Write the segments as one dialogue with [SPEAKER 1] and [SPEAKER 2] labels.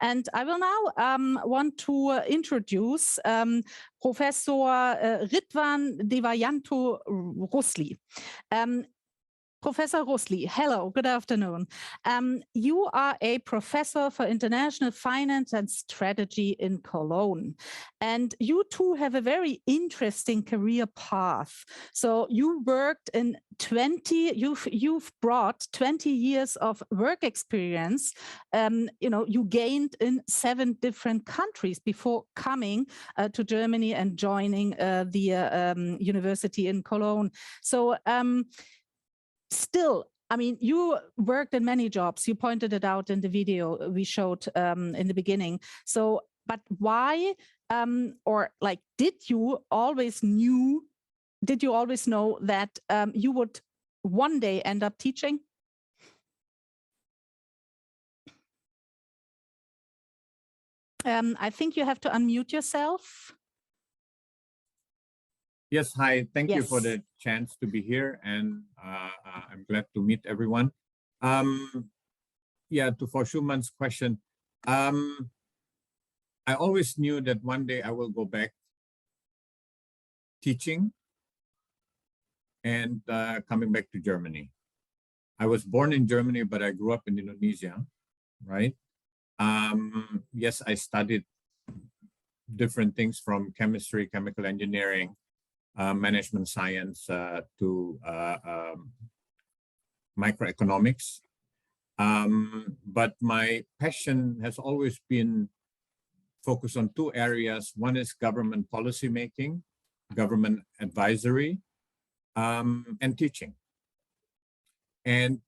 [SPEAKER 1] And I will now want to introduce Professor Ridwan Rusli. Professor Rusli, hello, good afternoon. You are a professor for international finance and strategy in Cologne. And you too have a very interesting career path. So you worked in you've brought 20 years of work experience, you gained in 7 different countries before coming to Germany and joining the university in Cologne. So still, I mean, you worked in many jobs. You pointed it out in the video we showed in the beginning. So, but why, or like, did you always know that you would one day end up teaching? I think you have to unmute yourself.
[SPEAKER 2] Yes, hi. Thank you for the chance to be here, and I'm glad to meet everyone. Yeah, for Schumann's question, I always knew that one day I will go back teaching and coming back to Germany. I was born in Germany, but I grew up in Indonesia, right? Yes, I studied different things from chemistry, chemical engineering, management science to microeconomics. But my passion has always been focused on 2 areas. One is government policy making, government advisory, and teaching. And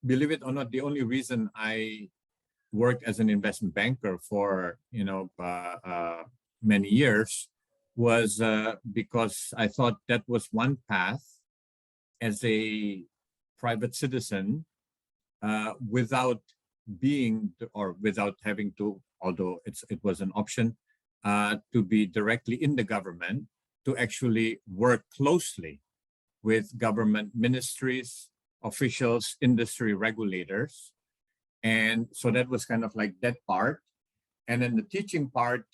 [SPEAKER 2] believe it or not, the only reason I worked as an investment banker for many years was because I thought that was one path as a private citizen without being or without having to, although it was an option, to be directly in the government, to actually work closely with government ministries, officials, industry regulators. And so that was kind of like that part. And then the teaching part,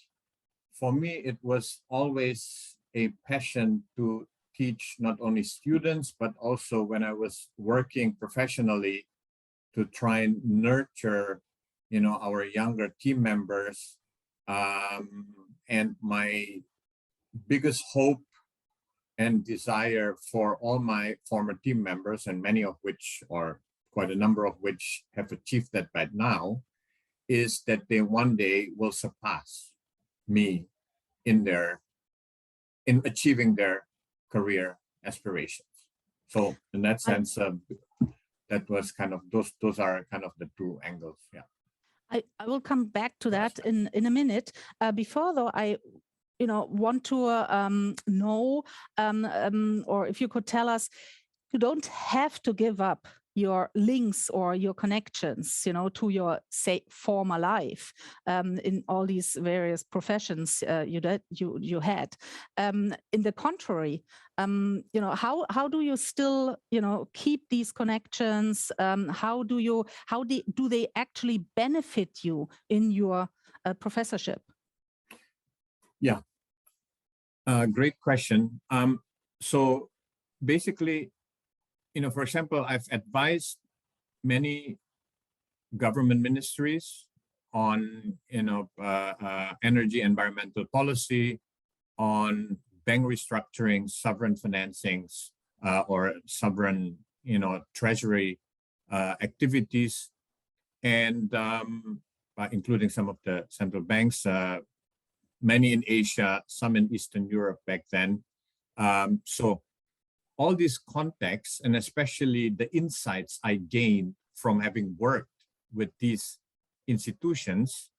[SPEAKER 2] for me, it was always a passion to teach not only students, but also when I was working professionally to try and nurture, our younger team members. And my biggest hope and desire for all my former team members, and many of which, or quite a number of which have achieved that right now, is that they one day will surpass me in achieving their career aspirations. So in that sense, that was kind of, those are kind of the 2 angles. Yeah.
[SPEAKER 1] I will come back to that in a minute. Before though, I want to know, or if you could tell us, you don't have to give up your links or your connections, to your, say, former life in all these various professions you had. In the contrary, how do you still, keep these connections? How do they actually benefit you in your professorship?
[SPEAKER 2] Yeah, great question. So basically, for example, I've advised many government ministries on, energy, environmental policy, on bank restructuring, sovereign financings, or sovereign, treasury activities, and including some of the central banks, many in Asia, some in Eastern Europe back then. So all these contexts, and especially the insights I gained from having worked with these institutions,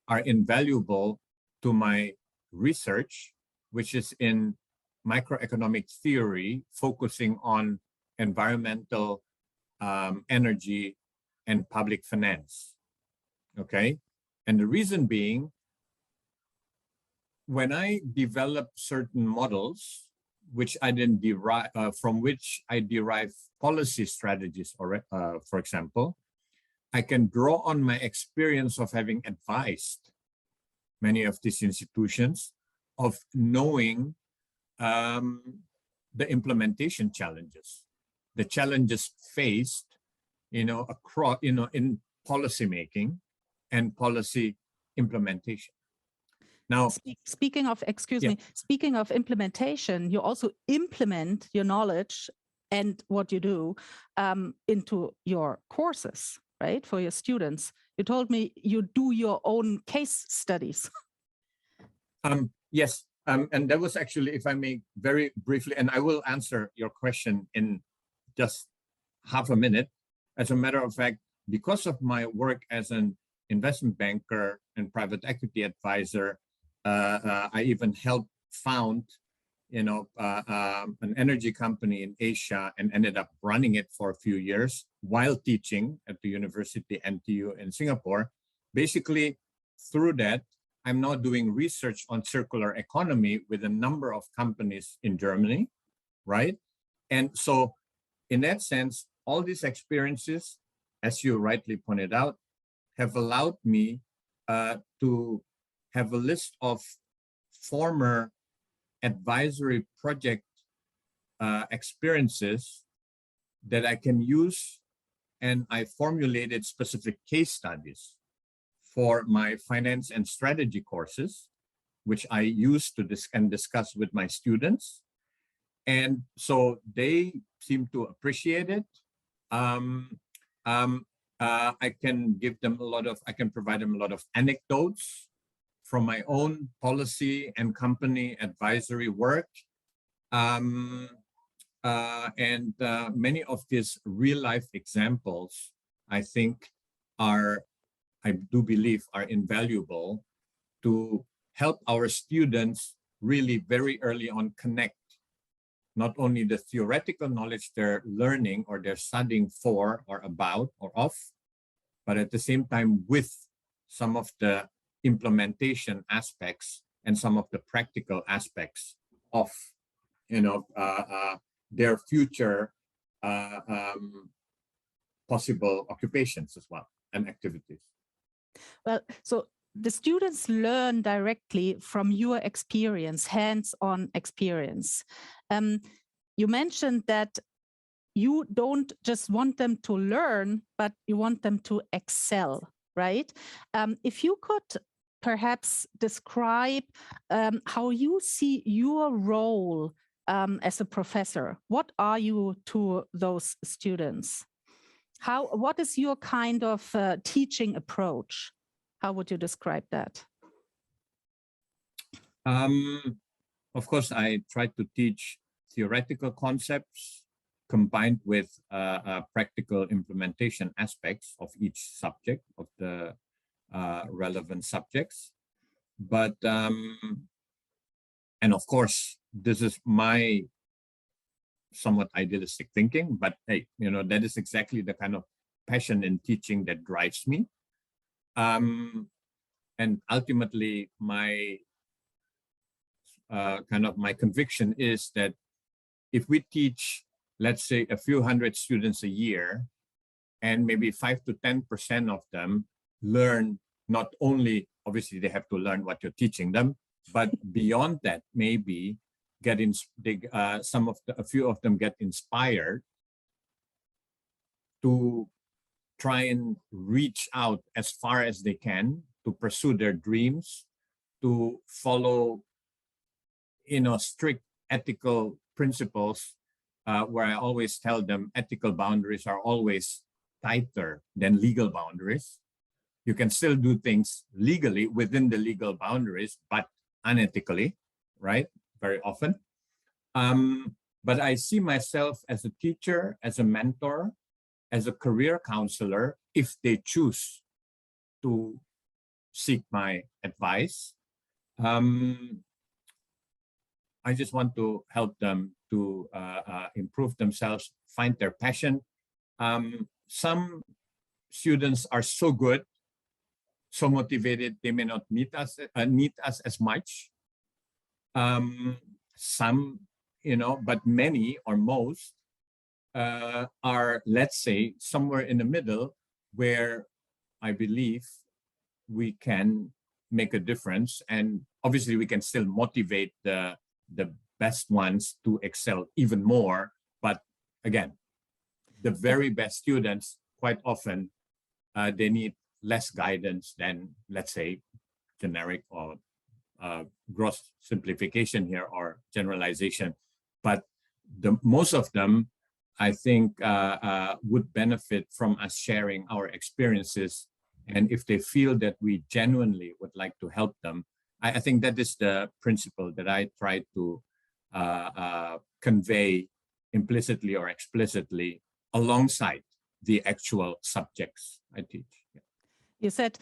[SPEAKER 2] are invaluable to my research, which is in microeconomic theory, focusing on environmental, energy, and public finance. Okay? And the reason being, when I develop certain models, which I then from which I derive policy strategies, or for example, I can draw on my experience of having advised many of these institutions, of knowing the implementation challenges, the challenges faced, across, in policy making and policy implementation. Now,
[SPEAKER 1] speaking of, excuse me, speaking of implementation, you also implement your knowledge and what you do into your courses, right? For your students. You told me you do your own case studies.
[SPEAKER 2] Yes, and that was actually, if I may, very briefly, and I will answer your question in just half a minute. As a matter of fact, because of my work as an investment banker and private equity advisor, I even helped found, an energy company in Asia and ended up running it for a few years while teaching at the University NTU in Singapore. Basically, through that, I'm now doing research on circular economy with a number of companies in Germany, right? And so in that sense, all these experiences, as you rightly pointed out, have allowed me to have a list of former advisory project experiences that I can use, and I formulated specific case studies for my finance and strategy courses, which I use to discuss with my students. And so they seem to appreciate it. I can give them I can provide them a lot of anecdotes from my own policy and company advisory work. And many of these real life examples, I think, I do believe are invaluable to help our students really very early on connect not only the theoretical knowledge they're learning or they're studying for or about or of, but at the same time with some of the implementation aspects and some of the practical aspects of, their future possible occupations as well and activities.
[SPEAKER 1] Well, so the students learn directly from your experience, hands-on experience. You mentioned that you don't just want them to learn, but you want them to excel, right? If you could perhaps describe how you see your role as a professor, what are you to those students? What is your kind of teaching approach? How would you describe that?
[SPEAKER 2] Of course, I try to teach theoretical concepts combined with practical implementation aspects of each subject, of the relevant subjects. But, and of course, this is my somewhat idealistic thinking, but hey, that is exactly the kind of passion in teaching that drives me. And ultimately, my my conviction is that if we teach, let's say, a few hundred students a year, and maybe 5 to 10% of them learn, not only, obviously they have to learn what you're teaching them, but beyond that, maybe a few of them get inspired to try and reach out as far as they can to pursue their dreams, to follow, strict ethical principles, where I always tell them ethical boundaries are always tighter than legal boundaries. You can still do things legally within the legal boundaries, but unethically, right? Very often. But I see myself as a teacher, as a mentor, as a career counselor, if they choose to seek my advice. I just want to help them to improve themselves, find their passion. Some students are so good, so motivated, they may not need us as much. Some, but many or most are, let's say, somewhere in the middle, where I believe we can make a difference. And obviously we can still motivate the best ones to excel even more. But again, the very best students, quite often, they need less guidance than, let's say, generic or gross simplification here or generalization. But most of them, I think, would benefit from us sharing our experiences. And if they feel that we genuinely would like to help them, I think that is the principle that I try to convey implicitly or explicitly alongside the actual subjects I teach. Yeah.
[SPEAKER 1] You said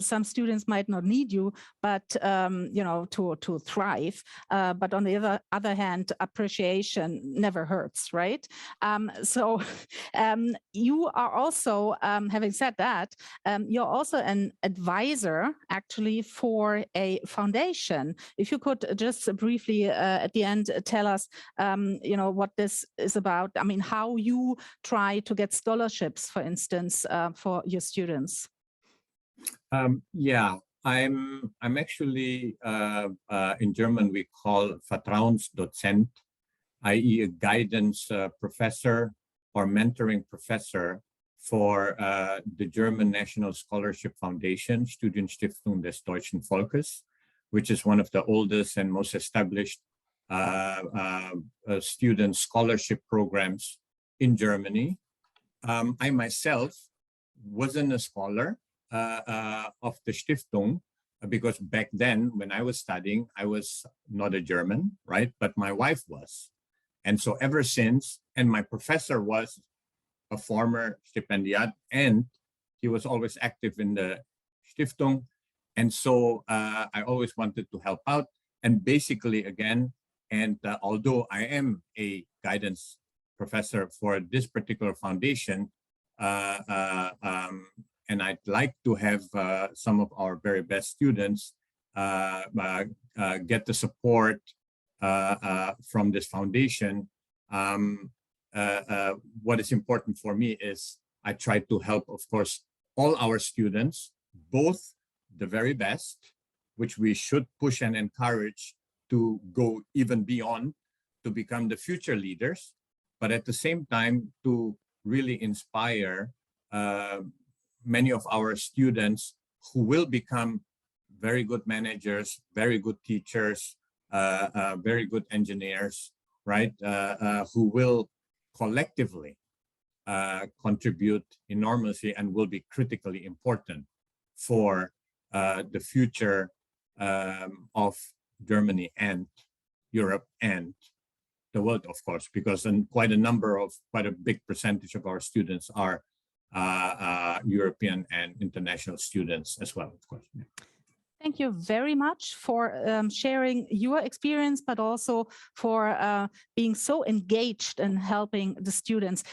[SPEAKER 1] some students might not need you, but you know, to thrive. But on the other hand, appreciation never hurts, right? So you are also, having said that, you're also an advisor actually for a foundation. If you could just briefly at the end tell us, you know, what this is about. I mean, how you try to get scholarships, for instance, for your students.
[SPEAKER 2] Yeah, I'm actually in German we call Vertrauensdozent, i.e. a guidance professor or mentoring professor for the German National Scholarship Foundation, Studienstiftung des Deutschen Volkes, which is one of the oldest and most established student scholarship programs in Germany. I myself wasn't a scholar of the Stiftung, because back then when I was studying, I was not a German, right? But my wife was. And so ever since, and my professor was a former stipendiat, and he was always active in the Stiftung. And so I always wanted to help out. And basically, again, and although I am a guidance professor for this particular foundation, and I'd like to have some of our very best students get the support from this foundation. What is important for me is I try to help, of course, all our students, both the very best, which we should push and encourage to go even beyond to become the future leaders, but at the same time to really inspire many of our students who will become very good managers, very good teachers, very good engineers, right? Who will collectively contribute enormously and will be critically important for the future of Germany and Europe and the world, of course, because quite a big percentage of our students are European and international students as well, of course. Yeah.
[SPEAKER 1] Thank you very much for sharing your experience, but also for being so engaged in helping the students.